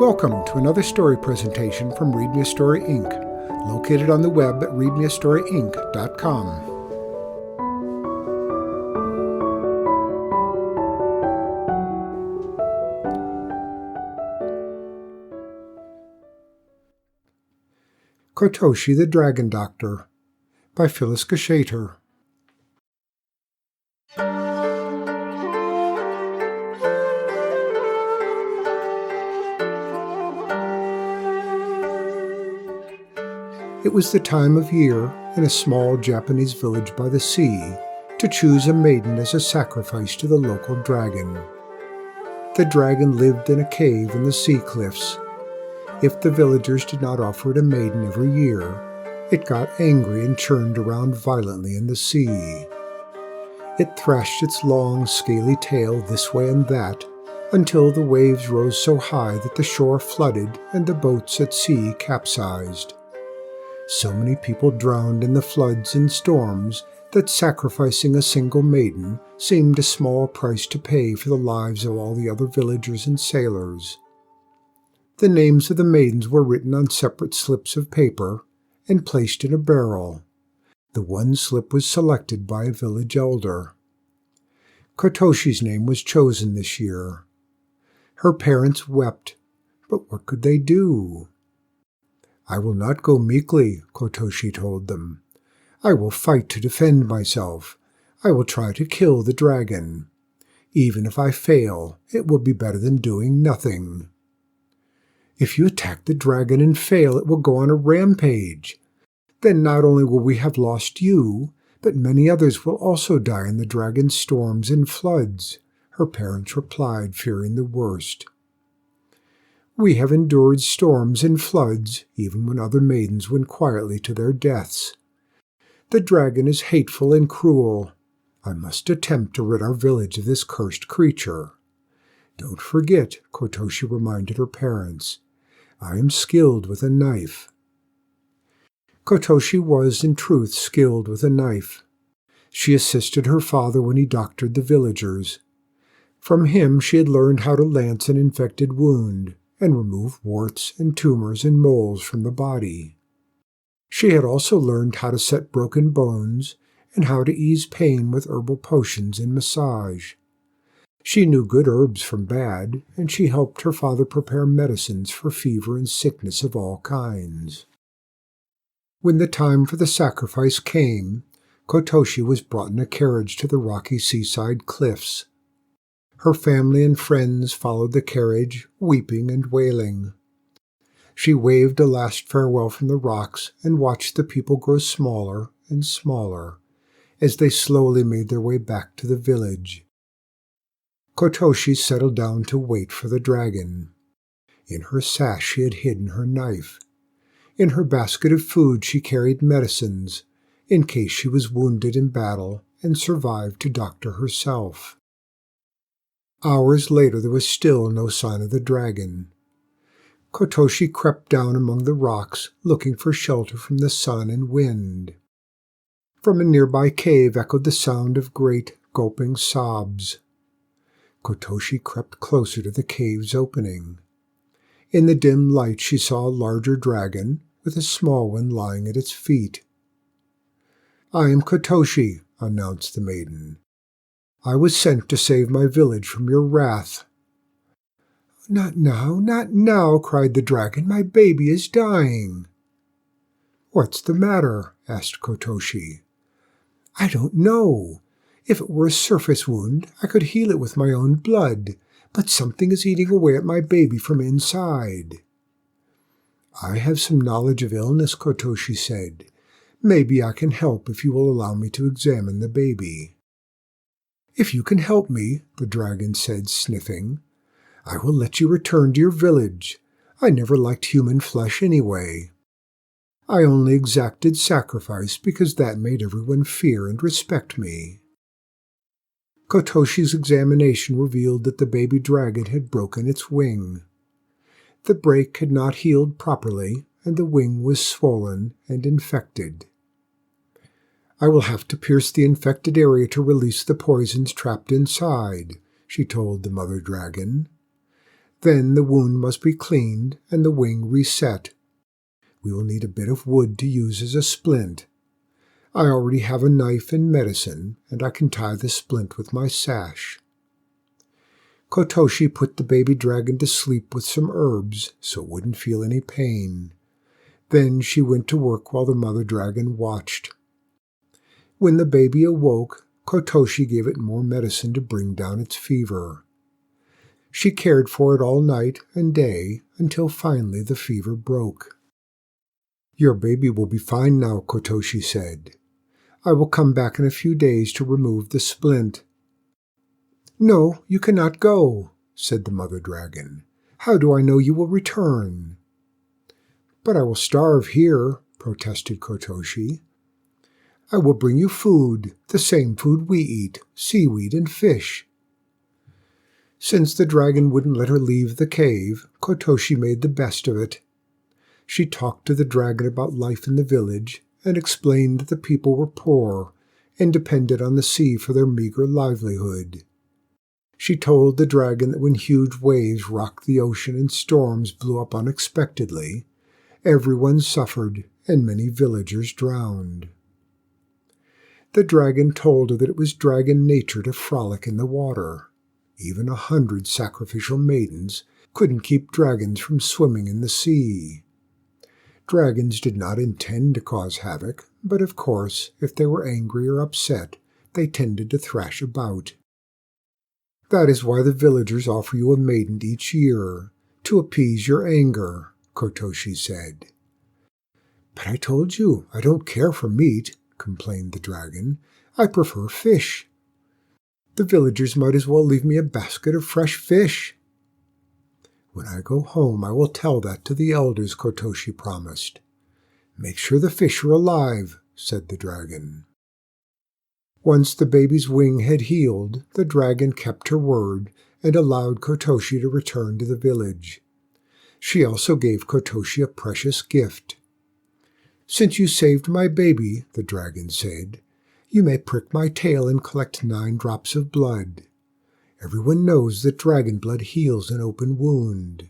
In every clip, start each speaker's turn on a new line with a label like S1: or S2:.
S1: Welcome to another story presentation from Read Me a Story Inc., located on the web at readmeastoryinc.com. Kotoshi the Dragon Doctor by Phillis Gershator. It was the time of year in a small Japanese village by the sea to choose a maiden as a sacrifice to the local dragon. The dragon lived in a cave in the sea cliffs. If the villagers did not offer it a maiden every year, it got angry and churned around violently in the sea. It thrashed its long, scaly tail this way and that until the waves rose so high that the shore flooded and the boats at sea capsized. So many people drowned in the floods and storms that sacrificing a single maiden seemed a small price to pay for the lives of all the other villagers and sailors. The names of the maidens were written on separate slips of paper and placed in a barrel. The one slip was selected by a village elder. Kotoshi's name was chosen this year. Her parents wept, but what could they do? "I will not go meekly," Kotoshi told them. "I will fight to defend myself. I will try to kill the dragon. Even if I fail, it will be better than doing nothing." "If you attack the dragon and fail, it will go on a rampage. Then not only will we have lost you, but many others will also die in the dragon's storms and floods," her parents replied, fearing the worst. "We have endured storms and floods, even when other maidens went quietly to their deaths. The dragon is hateful and cruel. I must attempt to rid our village of this cursed creature. Don't forget," Kotoshi reminded her parents, "I am skilled with a knife." Kotoshi was, in truth, skilled with a knife. She assisted her father when he doctored the villagers. From him she had learned how to lance an infected wound and remove warts and tumors and moles from the body. She had also learned how to set broken bones and how to ease pain with herbal potions and massage. She knew good herbs from bad, and she helped her father prepare medicines for fever and sickness of all kinds. When the time for the sacrifice came, Kotoshi was brought in a carriage to the rocky seaside cliffs. Her family and friends followed the carriage, weeping and wailing. She waved a last farewell from the rocks and watched the people grow smaller and smaller as they slowly made their way back to the village. Kotoshi settled down to wait for the dragon. In her sash she had hidden her knife. In her basket of food she carried medicines, in case she was wounded in battle and survived to doctor herself. Hours later there was still no sign of the dragon. Kotoshi crept down among the rocks, looking for shelter from the sun and wind. From a nearby cave echoed the sound of great, gulping sobs. Kotoshi crept closer to the cave's opening. In the dim light she saw a larger dragon, with a small one lying at its feet. "I am Kotoshi," announced the maiden. "I was sent to save my village from your wrath." "Not now, not now," cried the dragon. "My baby is dying." "What's the matter?" asked Kotoshi. "I don't know. If it were a surface wound, I could heal it with my own blood, but something is eating away at my baby from inside." "I have some knowledge of illness," Kotoshi said. "Maybe I can help if you will allow me to examine the baby." "If you can help me," the dragon said, sniffing, "I will let you return to your village. I never liked human flesh anyway. I only exacted sacrifice because that made everyone fear and respect me." Kotoshi's examination revealed that the baby dragon had broken its wing. The break had not healed properly, and the wing was swollen and infected. "I will have to pierce the infected area to release the poisons trapped inside," she told the mother dragon. Then the wound must be cleaned and the wing reset. We will need a bit of wood to use as a splint. I already have a knife and medicine, and I can tie the splint with my sash." Kotoshi put the baby dragon to sleep with some herbs so it wouldn't feel any pain. Then she went to work while the mother dragon watched. When the baby awoke, Kotoshi gave it more medicine to bring down its fever. She cared for it all night and day until finally the fever broke. "Your baby will be fine now," Kotoshi said. "I will come back in a few days to remove the splint." "No, you cannot go," said the mother dragon. "How do I know you will return?" "But I will starve here," protested Kotoshi. "I will bring you food, the same food we eat, seaweed and fish." Since the dragon wouldn't let her leave the cave, Kotoshi made the best of it. She talked to the dragon about life in the village and explained that the people were poor and depended on the sea for their meager livelihood. She told the dragon that when huge waves rocked the ocean and storms blew up unexpectedly, everyone suffered and many villagers drowned. The dragon told her that it was dragon nature to frolic in the water. Even 100 sacrificial maidens couldn't keep dragons from swimming in the sea. Dragons did not intend to cause havoc, but of course, if they were angry or upset, they tended to thrash about. "That is why the villagers offer you a maiden each year, to appease your anger," Kotoshi said. "But I told you, I don't care for meat," complained the dragon. "I prefer fish. The villagers might as well leave me a basket of fresh fish." "When I go home, I will tell that to the elders," Kotoshi promised. "Make sure the fish are alive," said the dragon. Once the baby's wing had healed, the dragon kept her word and allowed Kotoshi to return to the village. She also gave Kotoshi a precious gift. "Since you saved my baby," the dragon said, "you may prick my tail and collect 9 drops of blood. Everyone knows that dragon blood heals an open wound."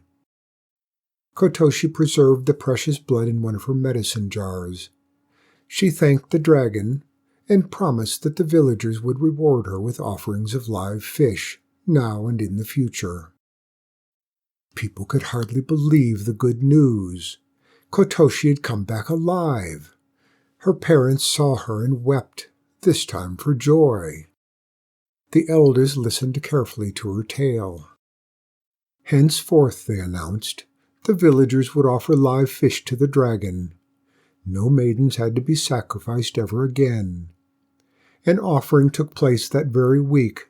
S1: Kotoshi preserved the precious blood in one of her medicine jars. She thanked the dragon and promised that the villagers would reward her with offerings of live fish, now and in the future. People could hardly believe the good news. Kotoshi had come back alive. Her parents saw her and wept, this time for joy. The elders listened carefully to her tale. Henceforth, they announced, the villagers would offer live fish to the dragon. No maidens had to be sacrificed ever again. An offering took place that very week.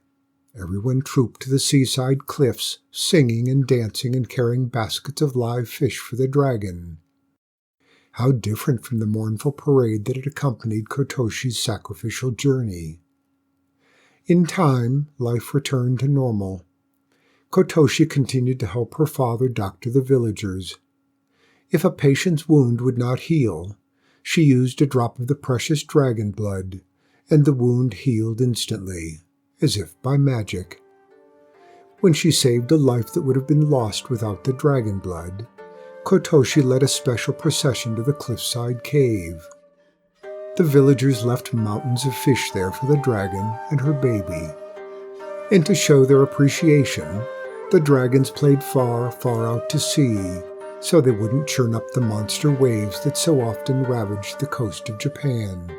S1: Everyone trooped to the seaside cliffs, singing and dancing and carrying baskets of live fish for the dragon. How different from the mournful parade that had accompanied Kotoshi's sacrificial journey. In time, life returned to normal. Kotoshi continued to help her father doctor the villagers. If a patient's wound would not heal, she used a drop of the precious dragon blood, and the wound healed instantly, as if by magic. When she saved a life that would have been lost without the dragon blood, Kotoshi led a special procession to the cliffside cave. The villagers left mountains of fish there for the dragon and her baby. And to show their appreciation, the dragons played far, far out to sea, so they wouldn't churn up the monster waves that so often ravaged the coast of Japan.